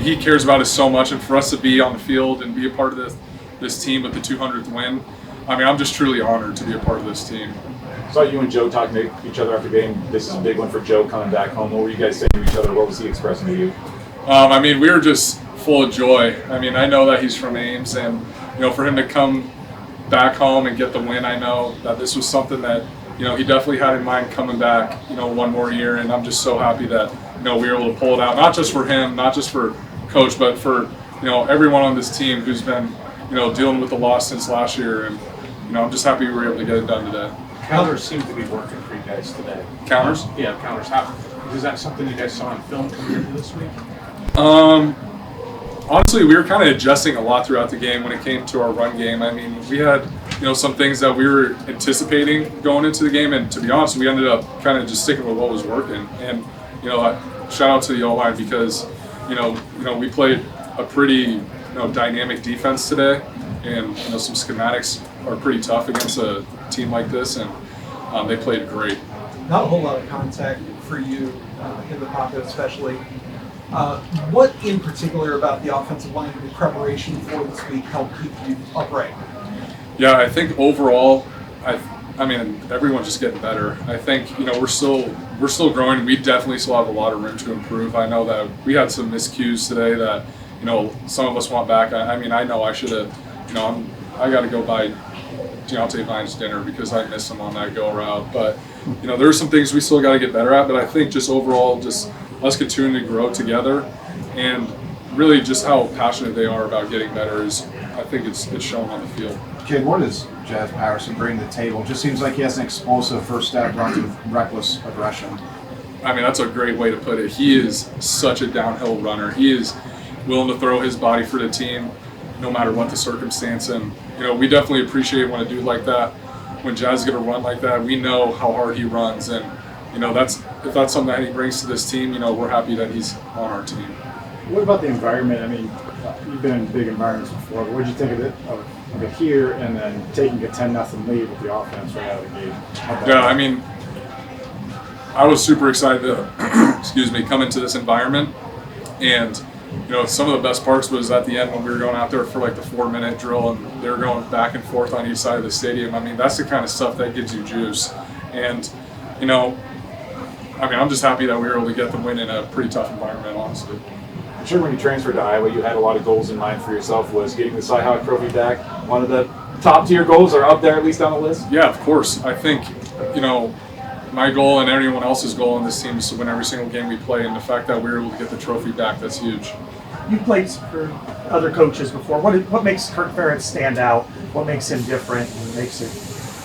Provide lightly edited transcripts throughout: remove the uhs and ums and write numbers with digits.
he cares about us so much, and for us to be on the field and be a part of this team with the 200th win, I mean, I'm just truly honored to be a part of this team. Saw you and Joe talking to each other after the game. This is a big one for Joe coming back home. What were you guys saying to each other? What was he expressing to you? I mean, we were just full of joy. I mean, I know that he's from Ames, and for him to come back home and get the win, I know that this was something that he definitely had in mind coming back. One more year, and I'm just so happy that we were able to pull it out. Not just for him, not just for Coach, but for everyone on this team who's been dealing with the loss since last year, and I'm just happy we were able to get it done today. Counters seem to be working for you guys today. Counters? Yeah, counters. Is that something you guys saw on film coming into this week? Honestly, we were kind of adjusting a lot throughout the game when it came to our run game. I mean, we had some things that we were anticipating going into the game, and to be honest, we ended up kind of just sticking with what was working. And shout out to the O-line because we played a pretty dynamic defense today, and some schematics are pretty tough against a team like this, and they played great. Not a whole lot of contact for you in the pocket, especially. What in particular about the offensive line in preparation for this week helped keep you upright? Yeah, I think overall, I mean, everyone's just getting better. I think we're still growing. We definitely still have a lot of room to improve. I know that we had some miscues today that some of us want back. I mean, I know I should have. I got to go buy Deontay Vine's dinner because I missed him on that go route. But there are some things we still got to get better at. But I think just overall, just us continuing to grow together, and really just how passionate they are about getting better is, I think it's shown on the field. Cade, what does Jazz Patterson bring to the table? Just seems like he has an explosive first step, runs with reckless aggression. I mean, that's a great way to put it. He is such a downhill runner. He is willing to throw his body for the team no matter what the circumstance. And, we definitely appreciate when a dude like that, when Jazz is going to run like that, we know how hard he runs. And, if that's something that he brings to this team, we're happy that he's on our team. What about the environment? I mean, you've been in big environments before, but what did you think of it here and then taking a 10-0 lead with the offense right out of the gate? Yeah, I mean, I was super excited to come into this environment, and some of the best parts was at the end when we were going out there for like the 4-minute drill and they were going back and forth on each side of the stadium. I mean, that's the kind of stuff that gives you juice. And I'm just happy that we were able to get the win in a pretty tough environment, honestly. I'm sure when you transferred to Iowa, you had a lot of goals in mind for yourself. Was getting the CyHawk trophy back one of the top tier goals, or up there at least on the list? Yeah, of course. I think, my goal and anyone else's goal on this team is to win every single game we play, and the fact that we were able to get the trophy back, that's huge. You've played for other coaches before. What makes Kirk Ferentz stand out? What makes him different? What makes it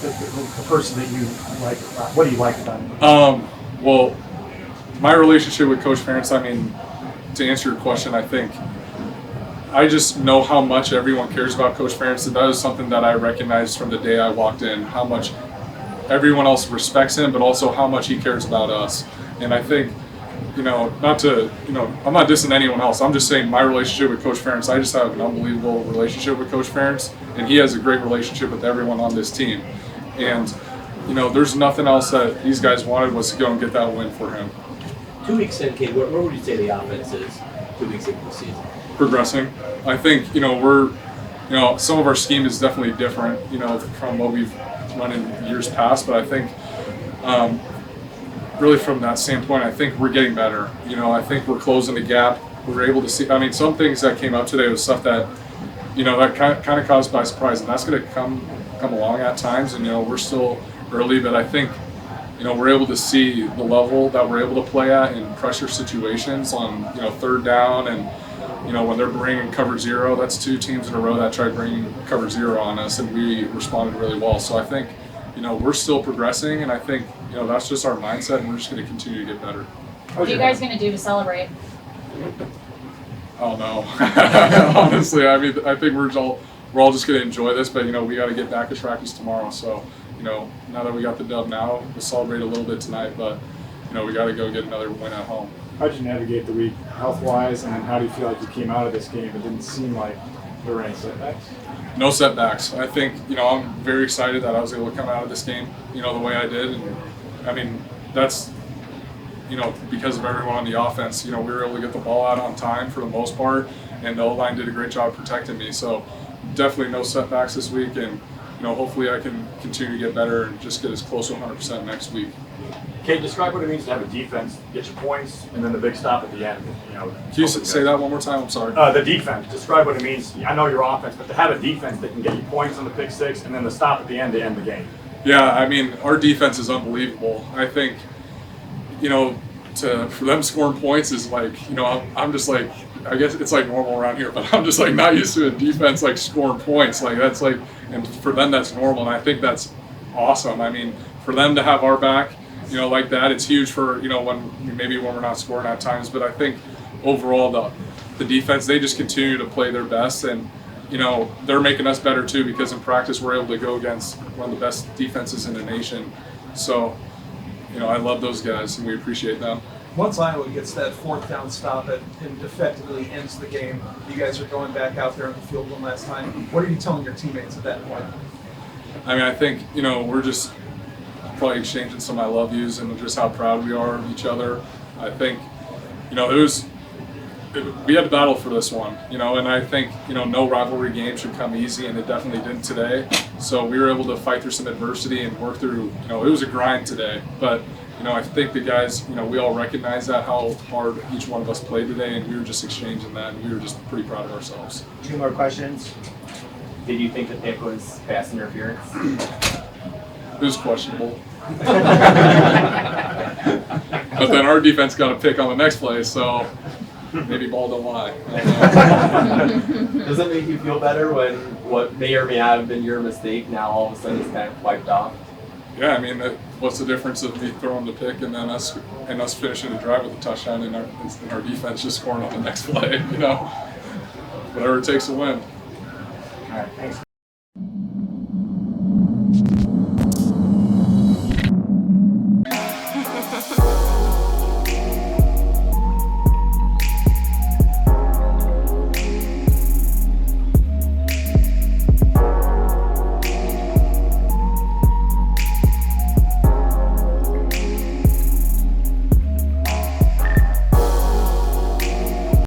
the person that you like? What do you like about him? Well, my relationship with Coach Ferentz, I mean, to answer your question, I think I just know how much everyone cares about Coach Ferentz, and that is something that I recognized from the day I walked in, how much everyone else respects him, but also how much he cares about us. And I think, I'm not dissing anyone else. I'm just saying my relationship with Coach Ferentz, I just have an unbelievable relationship with Coach Ferentz, and he has a great relationship with everyone on this team. And, there's nothing else that these guys wanted was to go and get that win for him. 2 weeks in, Cade, where would you say the offense is 2 weeks into the season? Progressing. I think, we're, some of our scheme is definitely different, from what we've run in years past, but I think really from that standpoint, I think we're getting better. I think we're closing the gap. We're able to see, some things that came out today was stuff that, that kind of caused by surprise, and that's going to come along at times, and, we're still early, but I think, we're able to see the level that we're able to play at in pressure situations on, third down, and, when they're bringing cover zero, that's 2 teams in a row that tried bringing cover zero on us, and we responded really well. So I think, we're still progressing, and I think, that's just our mindset, and we're just going to continue to get better. What are you guys going to do to celebrate? I don't know. Honestly, I mean, I think we're all just going to enjoy this, but, we got to get back to practice tomorrow. So, now that we got the dub now, we'll celebrate a little bit tonight, but, we got to go get another win at home. How did you navigate the week health-wise, and then how do you feel like you came out of this game? It didn't seem like there were any setbacks. No setbacks. I think, I'm very excited that I was able to come out of this game, the way I did. And, I mean, that's because of everyone on the offense, we were able to get the ball out on time for the most part, and the O-line did a great job protecting me. So definitely no setbacks this week, and hopefully I can continue to get better and just get as close to 100% next week. Cade, describe what it means to have a defense get you points and then the big stop at the end. Can you say that one more time? I'm sorry. The defense. Describe what it means. I know your offense, but to have a defense that can get you points on the pick six and then the stop at the end to end the game. Yeah, I mean, our defense is unbelievable. I think, for them scoring points is like, I'm just like, I guess it's like normal around here, but I'm just like not used to a defense like scoring points. Like that's like, and for them that's normal, and I think that's awesome. I mean, for them to have our back, like that, it's huge for when we're not scoring at times. But I think overall the defense, they just continue to play their best, and they're making us better too, because in practice we're able to go against one of the best defenses in the nation. So I love those guys and we appreciate them. Once Iowa gets that fourth down stop and effectively ends the game, you guys are going back out there on the field one last time. What are you telling your teammates at that point? I mean, I think, we're just probably exchanging some I love yous and just how proud we are of each other. I think, we had to battle for this one, and I think, no rivalry game should come easy, and it definitely didn't today. So we were able to fight through some adversity and work through, it was a grind today, but I think the guys, we all recognize that, how hard each one of us played today, and we were just exchanging that, and we were just pretty proud of ourselves. 2 more questions. Did you think the pick was pass interference? It was questionable. But then our defense got a pick on the next play, so maybe ball don't lie. Does it make you feel better when what may or may not have been your mistake now all of a sudden is kind of wiped off? Yeah, I mean, what's the difference of me throwing the pick and then us finishing the drive with a touchdown and our defense just scoring on the next play? Whatever it takes to win. All right, thanks.